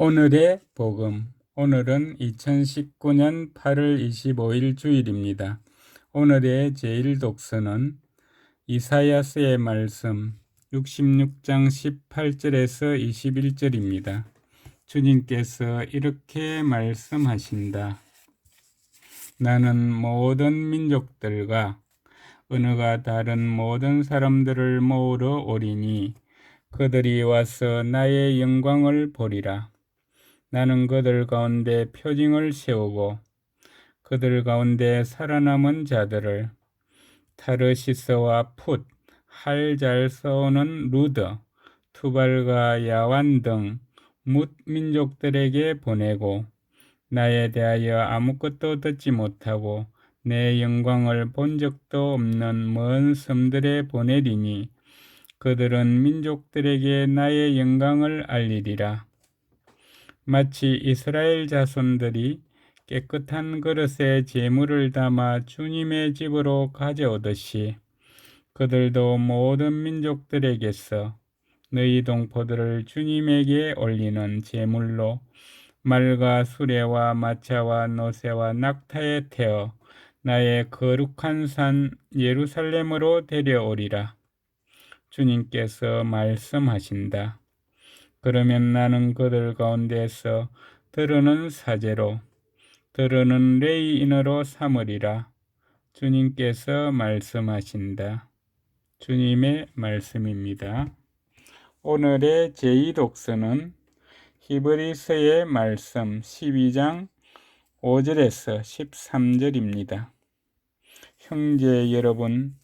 오늘의 복음. 오늘은 2019년 8월 25일 주일입니다. 오늘의 제일 독서는 이사야서의 말씀 66장 18절에서 21절입니다. 주님께서 이렇게 말씀하신다. 나는 모든 민족들과 언어가 다른 모든 사람들을 모으러 오리니 그들이 와서 나의 영광을 보리라. 나는 그들 가운데 표징을 세우고 그들 가운데 살아남은 자들을 타르시스와 풋, 활 잘 쏘는 루더, 투발과 야완 등 뭇 민족들에게 보내고 나에 대하여 아무것도 듣지 못하고 내 영광을 본 적도 없는 먼 섬들에 보내리니 그들은 민족들에게 나의 영광을 알리리라. 마치 이스라엘 자손들이 깨끗한 그릇에 제물을 담아 주님의 집으로 가져오듯이 그들도 모든 민족들에게서 너희 동포들을 주님에게 올리는 제물로 말과 수레와 마차와 노새와 낙타에 태워 나의 거룩한 산 예루살렘으로 데려오리라. 주님께서 말씀하신다. 그러면 나는 그들 가운데서 들으는 사제로 들으는 레위인으로 삼으리라. 주님께서 말씀하신다. 주님의 말씀입니다. 오늘의 제2독서는 히브리서의 말씀 12장 5절에서 13절입니다. 형제 여러분,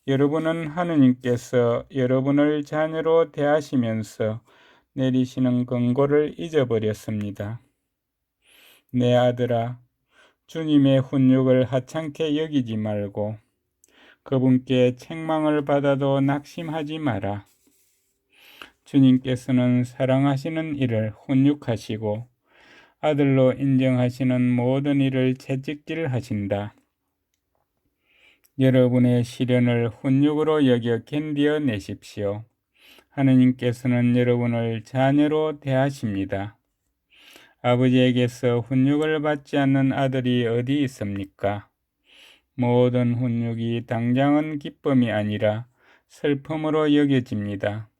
여러분은 하느님께서 여러분을 자녀로 대하시면서 내리시는 권고를 잊어버렸습니다. 내 아들아, 주님의 훈육을 하찮게 여기지 말고 그분께 책망을 받아도 낙심하지 마라. 주님께서는 사랑하시는 이를 훈육하시고 아들로 인정하시는 모든 이를 채찍질 하신다. 여러분의 시련을 훈육으로 여겨 견디어 내십시오. 하느님께서는 여러분을 자녀로 대하십니다. 아버지에게서 훈육을 받지 않는 아들이 어디 있습니까? 모든 훈육이 당장은 기쁨이 아니라 슬픔으로 여겨집니다.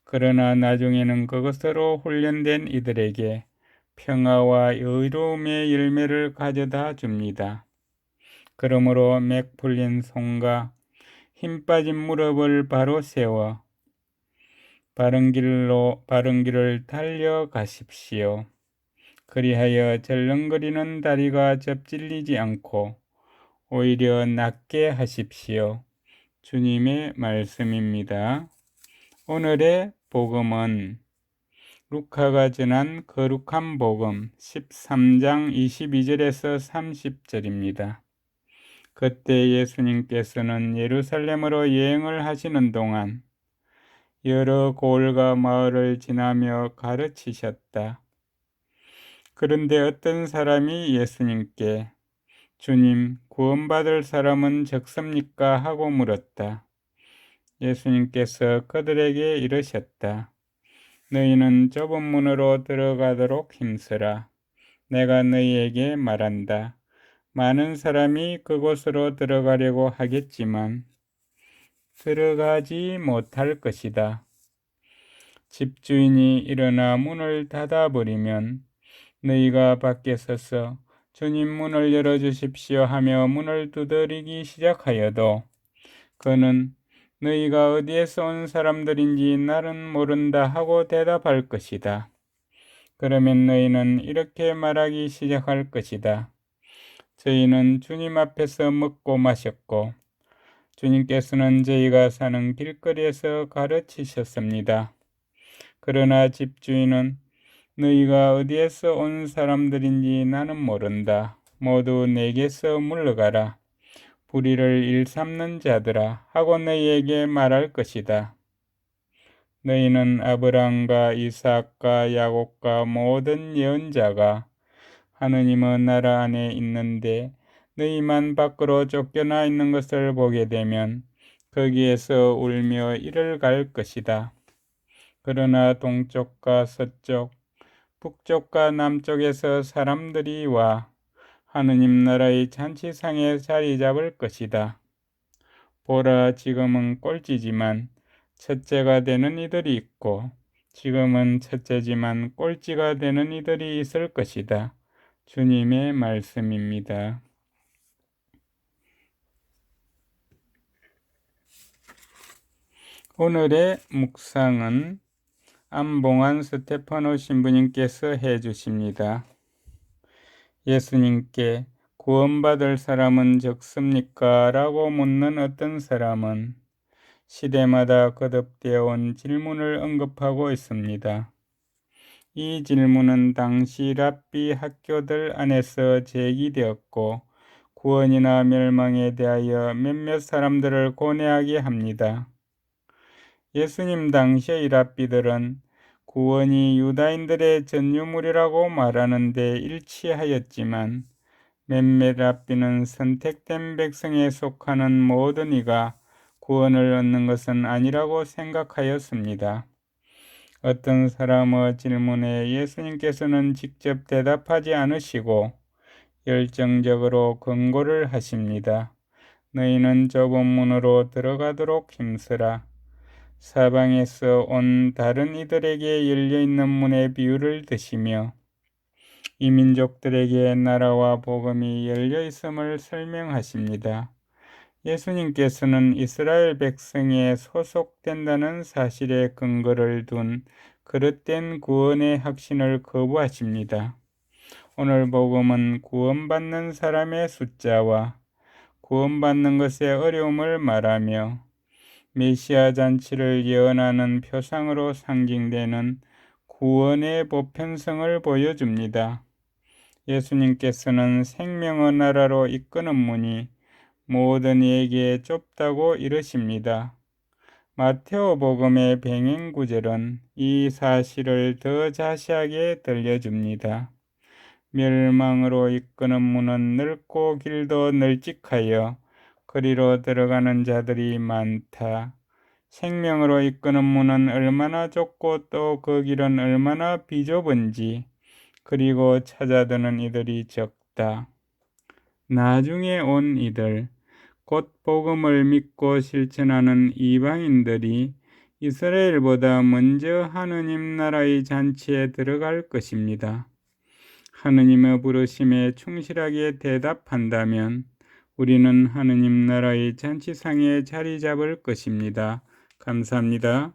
그러나 나중에는 그것으로 훈련된 이들에게 평화와 의로움의 열매를 가져다 줍니다. 그러므로 맥 풀린 손과 힘 빠진 무릎을 바로 세워 바른 길을 달려가십시오. 그리하여 절렁거리는 다리가 접질리지 않고 오히려 낫게 하십시오. 주님의 말씀입니다. 오늘의 복음은 루카가 전한 거룩한 복음 13장 22절에서 30절입니다. 그때 예수님께서는 예루살렘으로 여행을 하시는 동안 여러 고을과 마을을 지나며 가르치셨다. 그런데 어떤 사람이 예수님께 주님, 구원받을 사람은 적습니까? 하고 물었다. 예수님께서 그들에게 이르셨다. 너희는 좁은 문으로 들어가도록 힘쓰라. 내가 너희에게 말한다. 많은 사람이 그곳으로 들어가려고 하겠지만 들어가지 못할 것이다. 집주인이 일어나 문을 닫아버리면 너희가 밖에 서서 주님 문을 열어주십시오 하며 문을 두드리기 시작하여도 그는 너희가 어디에서 온 사람들인지 나는 모른다 하고 대답할 것이다. 그러면 너희는 이렇게 말하기 시작할 것이다. 저희는 주님 앞에서 먹고 마셨고 주님께서는 저희가 사는 길거리에서 가르치셨습니다. 그러나 집주인은 너희가 어디에서 온 사람들인지 나는 모른다. 모두 내게서 물러가라. 불의를 일삼는 자들아 하고 너희에게 말할 것이다. 너희는 아브라함과 이삭과 야곱과 모든 예언자가 하느님의 나라 안에 있는데 너희만 밖으로 쫓겨나 있는 것을 보게 되면 거기에서 울며 이를 갈 것이다. 그러나 동쪽과 서쪽 북쪽과 남쪽에서 사람들이 와 하느님 나라의 잔치상에 자리 잡을 것이다. 보라, 지금은 꼴찌지만 첫째가 되는 이들이 있고 지금은 첫째지만 꼴찌가 되는 이들이 있을 것이다. 주님의 말씀입니다. 오늘의 묵상은 안봉환 스테파노 신부님께서 해주십니다. 예수님께 구원받을 사람은 적습니까? 라고 묻는 어떤 사람은 시대마다 거듭되어 온 질문을 언급하고 있습니다. 이 질문은 당시 랍비 학교들 안에서 제기되었고 구원이나 멸망에 대하여 몇몇 사람들을 고뇌하게 합니다. 예수님 당시의 랍비들은 구원이 유다인들의 전유물이라고 말하는 데 일치하였지만 몇몇 랍비는 선택된 백성에 속하는 모든 이가 구원을 얻는 것은 아니라고 생각하였습니다. 어떤 사람의 질문에 예수님께서는 직접 대답하지 않으시고 열정적으로 권고를 하십니다. 너희는 좁은 문으로 들어가도록 힘쓰라. 사방에서 온 다른 이들에게 열려있는 문의 비유를 드시며 이민족들에게 나라와 복음이 열려있음을 설명하십니다. 예수님께서는 이스라엘 백성에 소속된다는 사실에 근거를 둔 그릇된 구원의 확신을 거부하십니다. 오늘 복음은 구원받는 사람의 숫자와 구원받는 것의 어려움을 말하며 메시아 잔치를 예언하는 표상으로 상징되는 구원의 보편성을 보여줍니다. 예수님께서는 생명의 나라로 이끄는 문이 모든 이에게 좁다고 이르십니다. 마테오 복음의 병행 구절은 이 사실을 더 자세하게 들려줍니다. 멸망으로 이끄는 문은 넓고 길도 널찍하여 그리로 들어가는 자들이 많다. 생명으로 이끄는 문은 얼마나 좁고 또 그 길은 얼마나 비좁은지 그리고 찾아드는 이들이 적다. 나중에 온 이들, 곧 복음을 믿고 실천하는 이방인들이 이스라엘보다 먼저 하느님 나라의 잔치에 들어갈 것입니다. 하느님의 부르심에 충실하게 대답한다면 우리는 하느님 나라의 잔치상에 자리 잡을 것입니다. 감사합니다.